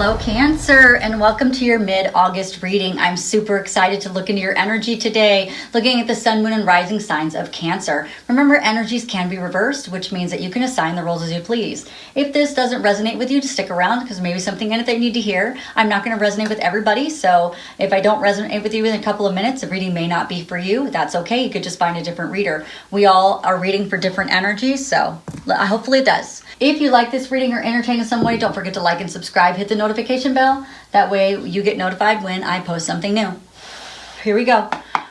Hello Cancer, and welcome to your mid-August reading. I'm super excited to look into your energy today, looking at the sun, moon, and rising signs of Cancer. Remember, energies can be reversed, which means that you can assign the roles as you please. If this doesn't resonate with you, just stick around because maybe something in it that you need to hear. I'm not going to resonate with everybody, so if I don't resonate with you in a couple of minutes, the reading may not be for you. That's okay. You could just find a different reader. We all are reading for different energies, so hopefully it does. If you like this reading or entertain in some way, don't forget to like and subscribe. Hit the notification bell. That way you get notified when I post something new. Here we go.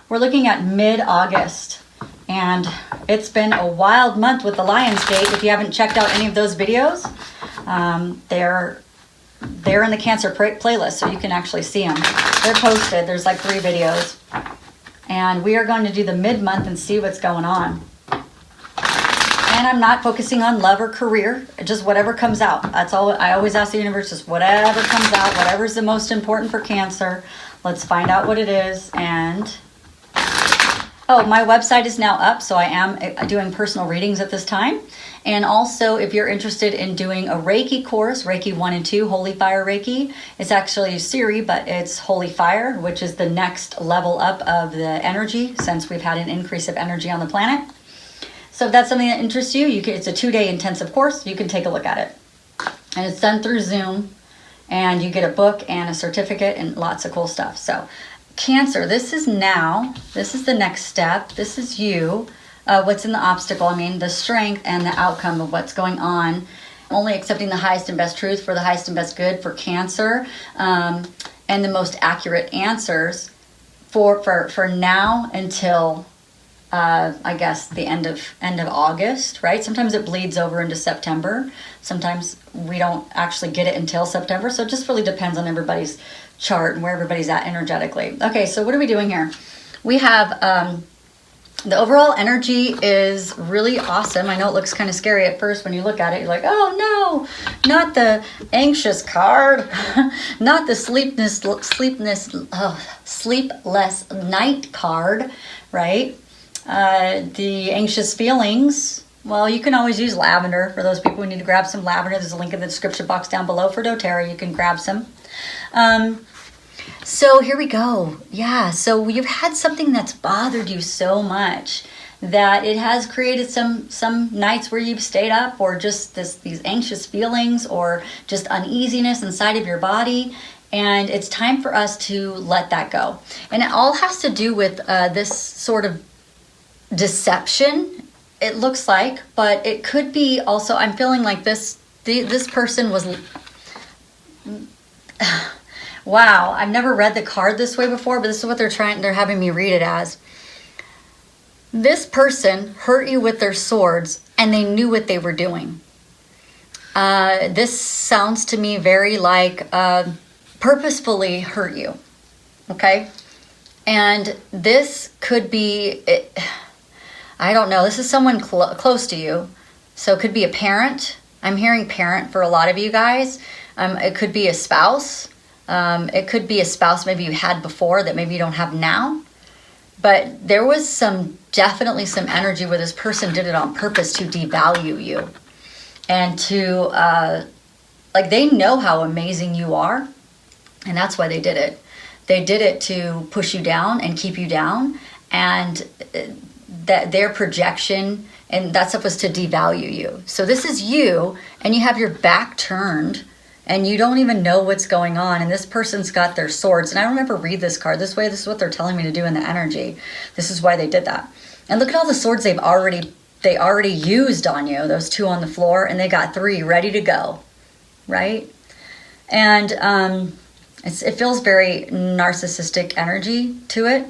We're looking at mid-August. And it's been a wild month with the Lionsgate. If you haven't checked out any of those videos, they're in the Cancer playlist, so you can actually see them. They're posted. There's like 3 videos. And we are going to do the mid-month and see what's going on. And I'm not focusing on love or career, just whatever comes out. That's all. I always ask the universe, just whatever comes out, whatever's the most important for Cancer. Let's find out what it is. And oh, my website is now up, so I am doing personal readings at this time. And also, if you're interested in doing a Reiki course, Reiki 1 and 2, Holy Fire Reiki, it's actually a Siri, but it's Holy Fire, which is the next level up of the energy since we've had an increase of energy on the planet. So if that's something that interests you, it's a 2-day intensive course. You can take a look at it. And it's done through Zoom. And you get a book and a certificate and lots of cool stuff. So Cancer, this is the next step. This is you. What's in the obstacle, the strength and the outcome of what's going on. Only accepting the highest and best truth for the highest and best good for Cancer. And the most accurate answers for now until I guess the end of August, right? Sometimes it bleeds over into September. Sometimes we don't actually get it until September. So it just really depends on everybody's chart and where everybody's at energetically. Okay, so what are we doing here? We have the overall energy is really awesome. I know it looks kind of scary at first when you look at it. You're like, oh no, not the anxious card, not the sleepless night card, right? The anxious feelings, well, you can always use lavender for those people who need to grab some lavender. There's a link in the description box down below for doTERRA. You can grab some. So here we go. Yeah, so you've had something that's bothered you so much that it has created some nights where you've stayed up, or just these anxious feelings or just uneasiness inside of your body. And it's time for us to let that go. And it all has to do with this sort of deception, it looks like, but it could be also, I'm feeling like this person was wow, I've never read the card this way before, but this is what they're having me read it as. This person hurt you with their swords and they knew what they were doing. This sounds to me very like purposefully hurt you, okay? And this could be I don't know. This is someone close to you. So it could be a parent. I'm hearing parent for a lot of you guys. It could be a spouse. It could be a spouse maybe you had before that maybe you don't have now. But there was definitely some energy where this person did it on purpose to devalue you. And to, they know how amazing you are. And that's why they did it. They did it to push you down and keep you down. And that their projection and that stuff was to devalue you. So this is you, and you have your back turned, and you don't even know what's going on, and this person's got their swords. And I don't ever read this card this way. This is what they're telling me to do in the energy. This is why they did that. And look at all the swords they already used on you, those 2 on the floor, and they got 3 ready to go, right? And it feels very narcissistic energy to it.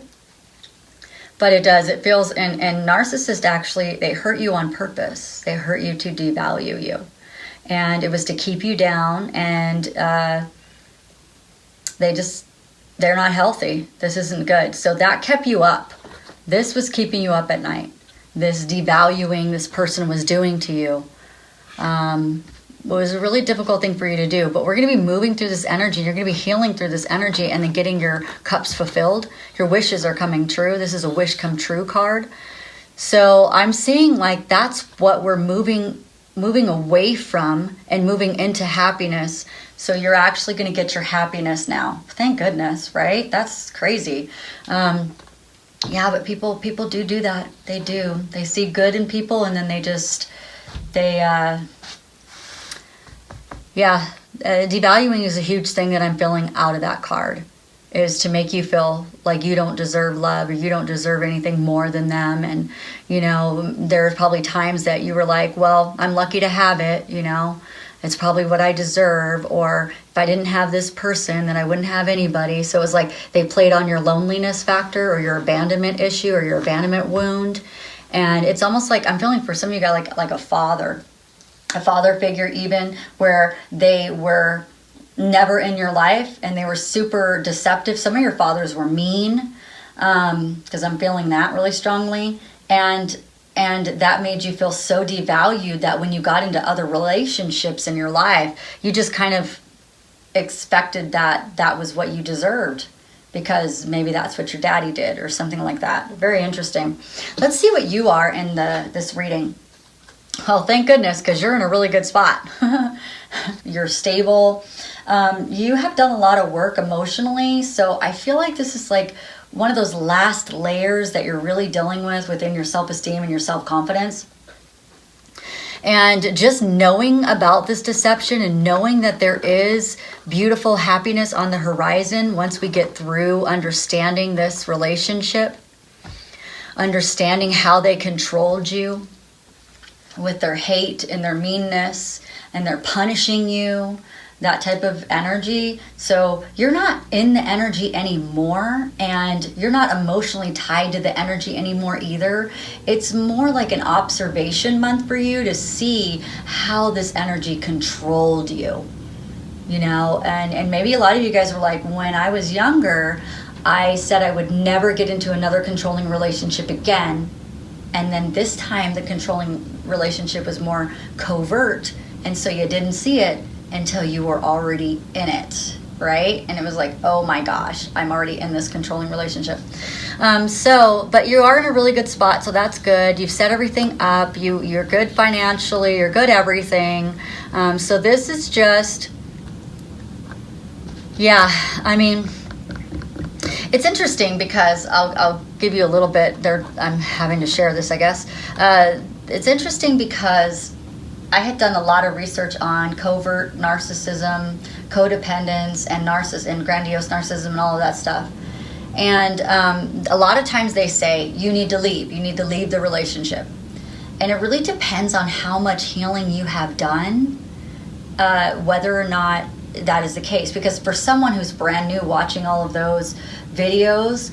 But it does. It feels, and narcissists actually, they hurt you on purpose. They hurt you to devalue you. And it was to keep you down, and they're not healthy. This isn't good. So that kept you up. This was keeping you up at night. This devaluing this person was doing to you. It was a really difficult thing for you to do, but we're going to be moving through this energy. You're going to be healing through this energy and then getting your cups fulfilled. Your wishes are coming true. This is a wish come true card. So I'm seeing like that's what we're moving away from and moving into happiness So you're actually going to get your happiness now. Thank goodness, right? That's crazy. Yeah, but people do that. They do. They see good in people, and then devaluing is a huge thing that I'm feeling out of that card, is to make you feel like you don't deserve love or you don't deserve anything more than them. And, you know, there's probably times that you were like, well, I'm lucky to have it, you know, it's probably what I deserve. Or if I didn't have this person, then I wouldn't have anybody. So it was like they played on your loneliness factor or your abandonment issue or your abandonment wound. And it's almost like I'm feeling for some of you guys like a father figure, even, where they were never in your life and they were super deceptive. Some of your fathers were mean, because I'm feeling that really strongly. And that made you feel so devalued that when you got into other relationships in your life, you just kind of expected that was what you deserved, because maybe that's what your daddy did or something like that. Very interesting. Let's see what you are in this reading. Well, thank goodness, because you're in a really good spot. You're stable. You have done a lot of work emotionally, so I feel like this is like one of those last layers that you're really dealing with within your self-esteem and your self-confidence. And just knowing about this deception and knowing that there is beautiful happiness on the horizon once we get through understanding this relationship, understanding how they controlled you with their hate and their meanness, and they're punishing you, that type of energy. So you're not in the energy anymore, and you're not emotionally tied to the energy anymore either. It's more like an observation month for you to see how this energy controlled you, you know. And maybe a lot of you guys were like, when I was younger, I said I would never get into another controlling relationship again. And then this time the controlling relationship was more covert, and so you didn't see it until you were already in it, right? And it was like, oh my gosh, I'm already in this controlling relationship. But you are in a really good spot, so that's good. You've set everything up. You're good financially. You're good everything. So this is just, yeah, I mean, it's interesting because I'll give you a little bit there. I'm having to share this, I guess. It's interesting because I had done a lot of research on covert narcissism, codependence, and grandiose narcissism and all of that stuff. And a lot of times they say, you need to leave the relationship. And it really depends on how much healing you have done, whether or not that is the case. Because for someone who's brand new watching all of those videos,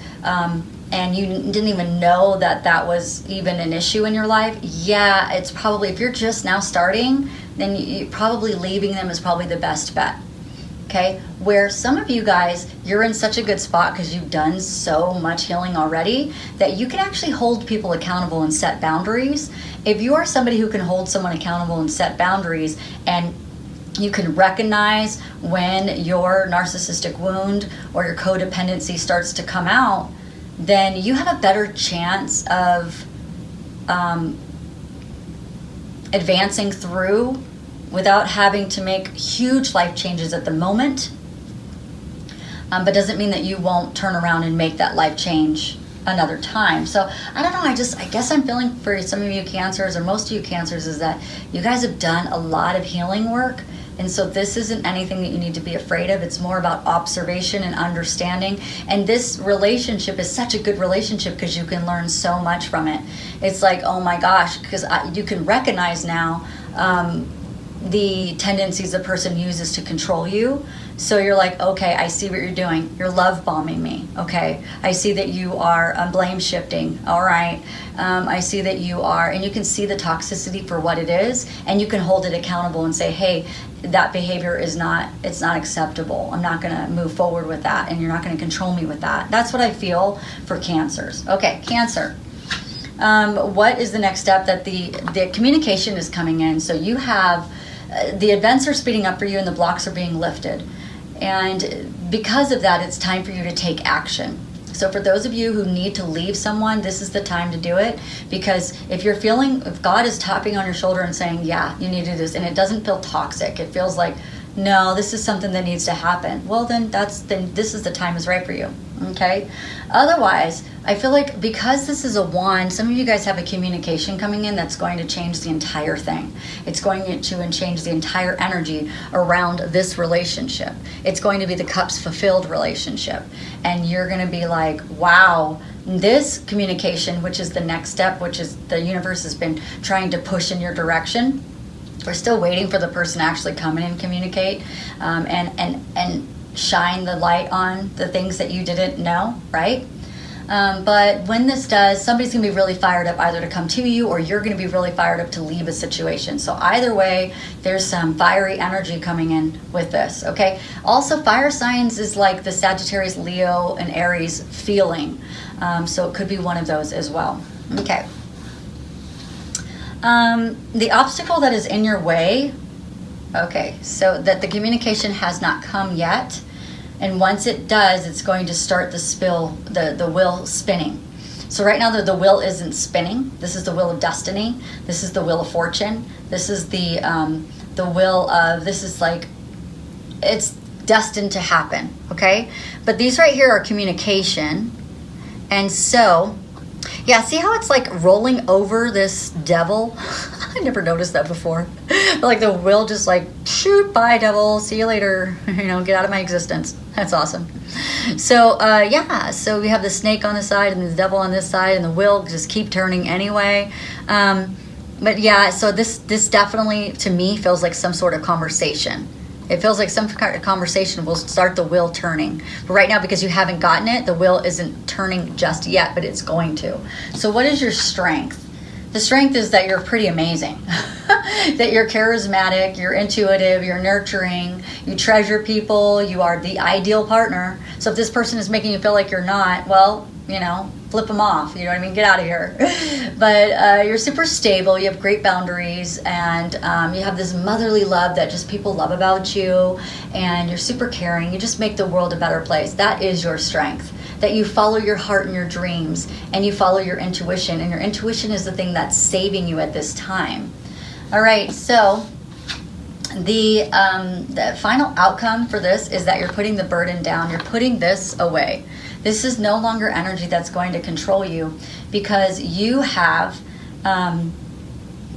and you didn't even know that was even an issue in your life, yeah, it's probably, if you're just now starting, then you probably leaving them is probably the best bet. Okay, where some of you guys, you're in such a good spot because you've done so much healing already that you can actually hold people accountable and set boundaries. If you are somebody who can hold someone accountable and set boundaries, and you can recognize when your narcissistic wound or your codependency starts to come out, then you have a better chance of advancing through without having to make huge life changes at the moment. But doesn't mean that you won't turn around and make that life change another time. So I don't know, I guess I'm feeling for some of you Cancers, or most of you Cancers, is that you guys have done a lot of healing work. And so this isn't anything that you need to be afraid of. It's more about observation and understanding. And this relationship is such a good relationship because you can learn so much from it. It's like, oh my gosh, because you can recognize now the tendencies the person uses to control you. So you're like, okay, I see what you're doing. You're love bombing me. Okay, I see that you are blame shifting. All right, I see that you are, and you can see the toxicity for what it is, and you can hold it accountable and say, hey, that behavior is not acceptable. I'm not going to move forward with that, and you're not going to control me with that. That's what I feel for Cancers. Okay, Cancer. What is the next step? That the communication is coming in. So you have, the events are speeding up for you and the blocks are being lifted. And because of that, it's time for you to take action. So for those of you who need to leave someone, this is the time to do it. Because if you're feeling, if God is tapping on your shoulder and saying, yeah, you need to do this, and it doesn't feel toxic, it feels like no, this is something that needs to happen, well, then this is the time is right for you. Okay. Otherwise, I feel like because this is a wand, some of you guys have a communication coming in that's going to change the entire thing. It's going to change the entire energy around this relationship. It's going to be the cups fulfilled relationship. And you're going to be like, wow, this communication, which is the next step, which is the universe has been trying to push in your direction. We're still waiting for the person to actually come in and communicate and shine the light on the things that you didn't know, right? But when this does, somebody's going to be really fired up either to come to you, or you're going to be really fired up to leave a situation. So either way, there's some fiery energy coming in with this, okay? Also, fire signs is like the Sagittarius, Leo, and Aries feeling. So it could be one of those as well. Okay. The obstacle that is in your way, okay, so that the communication has not come yet. And once it does, it's going to start the wheel spinning. So right now the wheel isn't spinning. This is the wheel of destiny. This is the wheel of fortune. This is the wheel of, this is like, it's destined to happen, okay? But these right here are communication. And so, yeah, see how it's like rolling over this devil? I never noticed that before. Like the wheel just like, shoot, bye devil, see you later, you know, get out of my existence. That's awesome. So yeah, so we have the snake on the side and the devil on this side, and the wheel just keep turning anyway. But yeah, so this definitely to me feels like some sort of conversation. It feels like some kind of conversation will start the wheel turning. But right now, because you haven't gotten it, the wheel isn't turning just yet, but it's going to. So what is your strength? The strength is that you're pretty amazing, that you're charismatic, you're intuitive, you're nurturing, you treasure people, you are the ideal partner. So if this person is making you feel like you're not, well, you know, flip them off, you know what I mean? Get out of here. But you're super stable, you have great boundaries, and you have this motherly love that just people love about you, and you're super caring. You just make the world a better place. That is your strength. That you follow your heart and your dreams, and you follow your intuition, and your intuition is the thing that's saving you at this time. All right, so the final outcome for this is that you're putting the burden down. You're putting this away. This is no longer energy that's going to control you, because you have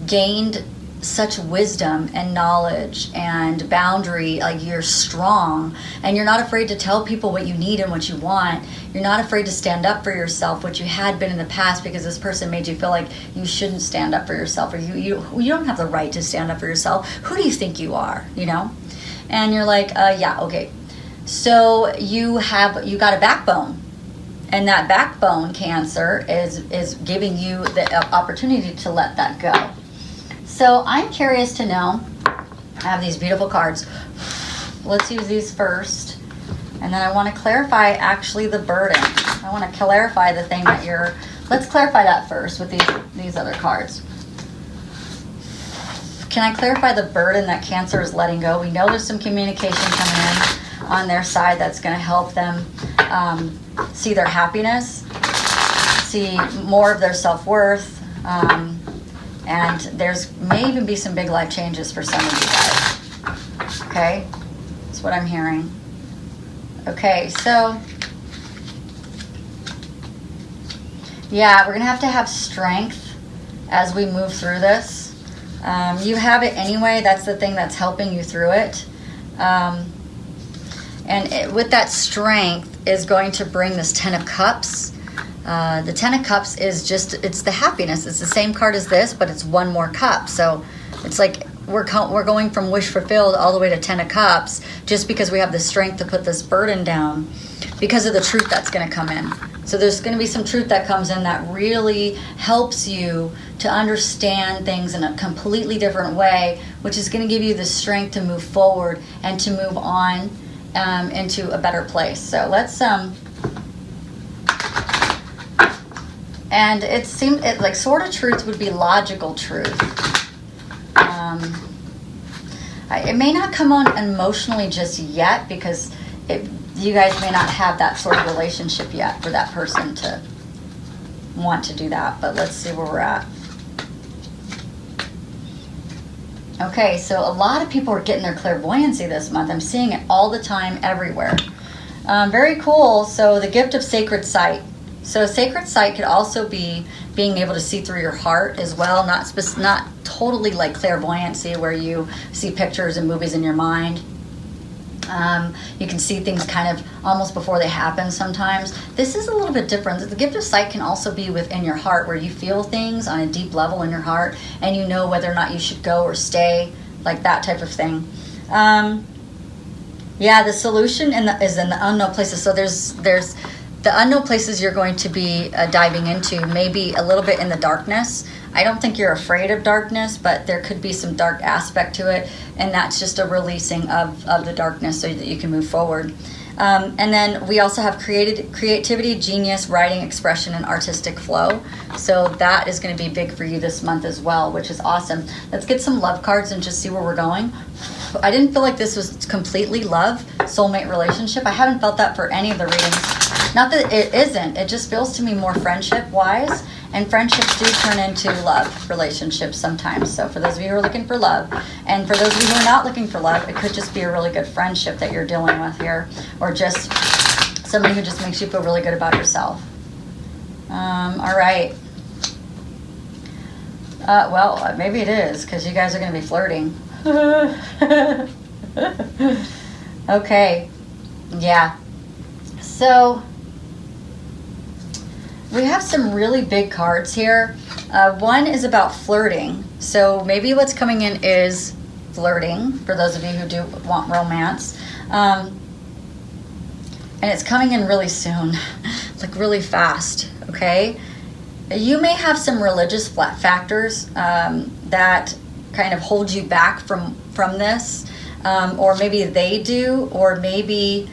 gained such wisdom and knowledge and boundary. Like, you're strong, and you're not afraid to tell people what you need and what you want. You're not afraid to stand up for yourself, which you had been in the past because this person made you feel like you shouldn't stand up for yourself, or you don't have the right to stand up for yourself. Who do you think you are, you know? And you're like, yeah, okay. So you got a backbone, and that backbone, Cancer, is giving you the opportunity to let that go. So I'm curious to know, I have these beautiful cards. Let's use these first. And then I want to clarify actually the burden. I want to clarify the thing that let's clarify that first with these other cards. Can I clarify the burden that Cancer is letting go? We know there's some communication coming in on their side that's going to help them see their happiness, see more of their self-worth, and there's may even be some big life changes for some of you guys. Okay, that's what I'm hearing. Okay, so yeah, we're gonna have to have strength as we move through this. You have it anyway. That's the thing that's helping you through it. With that strength is going to bring this Ten of Cups. The Ten of Cups is it's the happiness. It's the same card as this, but it's one more cup. So it's like we're going from wish fulfilled all the way to Ten of Cups, just because we have the strength to put this burden down because of the truth that's going to come in. So there's going to be some truth that comes in that really helps you to understand things in a completely different way, which is going to give you the strength to move forward and to move on into a better place. So let's and it seemed like sort of truth would be logical truth. It may not come on emotionally just yet, because you guys may not have that sort of relationship yet for that person to want to do that. But let's see where we're at. Okay, so a lot of people are getting their clairvoyancy this month. I'm seeing it all the time, everywhere. Very cool. So the gift of sacred sight. So sacred sight could also be being able to see through your heart as well, not totally like clairvoyancy where you see pictures and movies in your mind. You can see things kind of almost before they happen sometimes. This is a little bit different. The gift of sight can also be within your heart where you feel things on a deep level in your heart and you know whether or not you should go or stay, like that type of thing. Yeah, the solution is in the unknown places. So there's the unknown places you're going to be diving into, maybe a little bit in the darkness. I don't think you're afraid of darkness, but there could be some dark aspect to it, and that's just a releasing of the darkness so that you can move forward. And then we also have creativity, genius, writing, expression, and artistic flow. So that is going to be big for you this month as well, which is awesome. Let's get some love cards and just see where we're going. I didn't feel like this was completely love, soulmate relationship. I haven't felt that for any of the readings. Not that it isn't. It just feels to me more friendship-wise. And friendships do turn into love relationships sometimes. So for those of you who are looking for love, and for those of you who are not looking for love, it could just be a really good friendship that you're dealing with here. Or just somebody who just makes you feel really good about yourself. All right. Well, maybe it is, because you guys are going to be flirting. Okay. Yeah. So we have some really big cards here. One is about flirting. So maybe what's coming in is flirting, for those of you who do want romance. And it's coming in really soon, like really fast, okay? You may have some religious factors that kind of hold you back from this. Or maybe they do, or maybe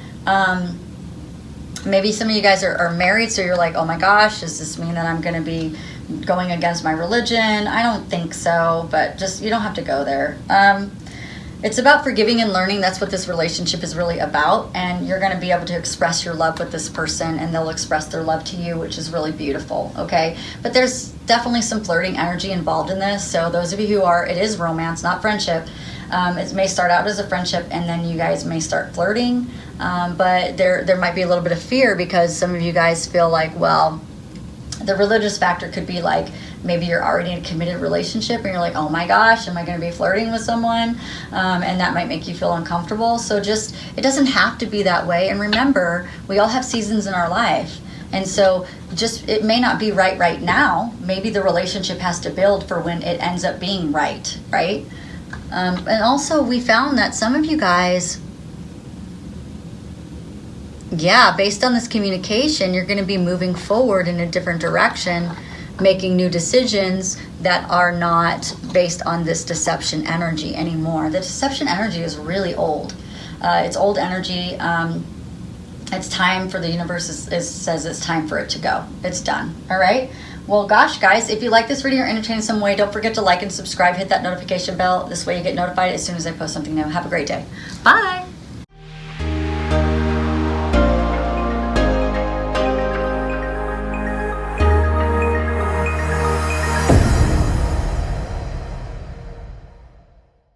some of you guys are married, so you're like, oh my gosh, does this mean that I'm going to be going against my religion? I don't think so, but just, you don't have to go there. It's about forgiving and learning. That's what this relationship is really about. And you're going to be able to express your love with this person, and they'll express their love to you, which is really beautiful, okay? But there's definitely some flirting energy involved in this. So those of you who are, it is romance, not friendship. It may start out as a friendship, and then you guys may start flirting. But there might be a little bit of fear because some of you guys feel like, well, the religious factor could be like, maybe you're already in a committed relationship and you're like, oh my gosh, am I going to be flirting with someone? And that might make you feel uncomfortable. So just, it doesn't have to be that way. And remember, we all have seasons in our life. And so just, it may not be right now. Maybe the relationship has to build for when it ends up being right? And also we found that some of you guys, yeah, based on this communication, you're going to be moving forward in a different direction, making new decisions that are not based on this deception energy anymore. The deception energy is really old. It's old energy. It's time for the universe says it's time for it to go. It's done. All right. Well, gosh, guys, if you like this video or entertain in some way, don't forget to like and subscribe. Hit that notification bell. This way you get notified as soon as I post something new. Have a great day. Bye.